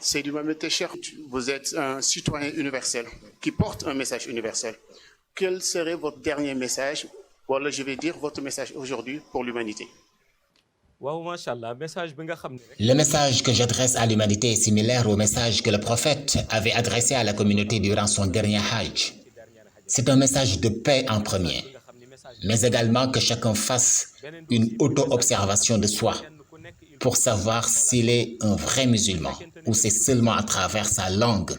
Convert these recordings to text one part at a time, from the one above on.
Seydi Mohamed Técher, vous êtes un citoyen universel qui porte un message universel. Quel serait votre dernier message, voilà, je vais dire votre message aujourd'hui pour l'humanité? Le message que j'adresse à l'humanité est similaire au message que le prophète avait adressé à la communauté durant son dernier Hajj. C'est un message de paix en premier, mais également que chacun fasse une auto-observation de soi pour savoir s'il est un vrai musulman ou c'est seulement à travers sa langue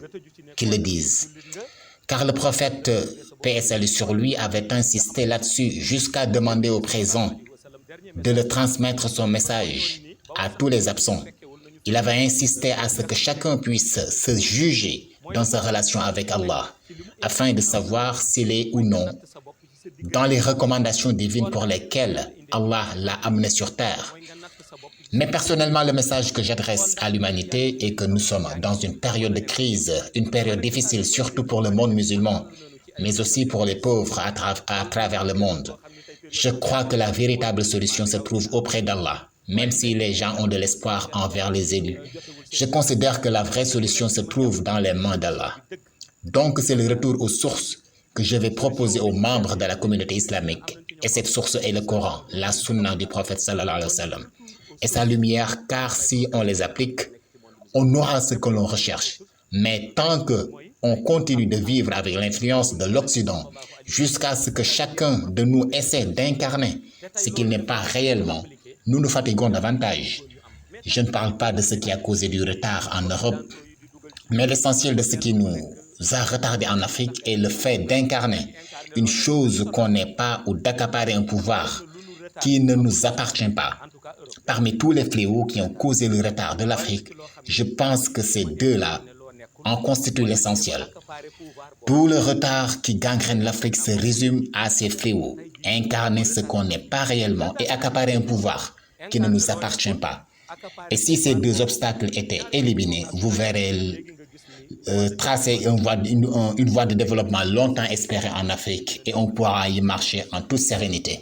qu'il le dise. Car le prophète, paix et salut sur lui, avait insisté là-dessus jusqu'à demander au présent de le transmettre son message à tous les absents. Il avait insisté à ce que chacun puisse se juger dans sa relation avec Allah, afin de savoir s'il est ou non dans les recommandations divines pour lesquelles Allah l'a amené sur terre. Mais personnellement, le message que j'adresse à l'humanité est que nous sommes dans une période de crise, une période difficile, surtout pour le monde musulman, mais aussi pour les pauvres à travers le monde. Je crois que la véritable solution se trouve auprès d'Allah, même si les gens ont de l'espoir envers les élus. Je considère que la vraie solution se trouve dans les mains d'Allah. Donc c'est le retour aux sources que je vais proposer aux membres de la communauté islamique. Et cette source est le Coran, la sunna du prophète sallallahu alayhi wa sallam. Et sa lumière, car si on les applique, on aura ce que l'on recherche. Mais tant qu'on continue de vivre avec l'influence de l'Occident, jusqu'à ce que chacun de nous essaie d'incarner ce qu'il n'est pas réellement, nous nous fatiguons davantage. Je ne parle pas de ce qui a causé du retard en Europe, mais l'essentiel de ce qui nous a retardé en Afrique est le fait d'incarner une chose qu'on n'est pas ou d'accaparer un pouvoir qui ne nous appartient pas. Parmi tous les fléaux qui ont causé le retard de l'Afrique, je pense que ces deux-là en constituent l'essentiel. Tout le retard qui gangrène l'Afrique se résume à ces fléaux. Incarner ce qu'on n'est pas réellement et accaparer un pouvoir qui ne nous appartient pas. Et si ces deux obstacles étaient éliminés, vous verrez tracer une voie de développement longtemps espérée en Afrique et on pourra y marcher en toute sérénité.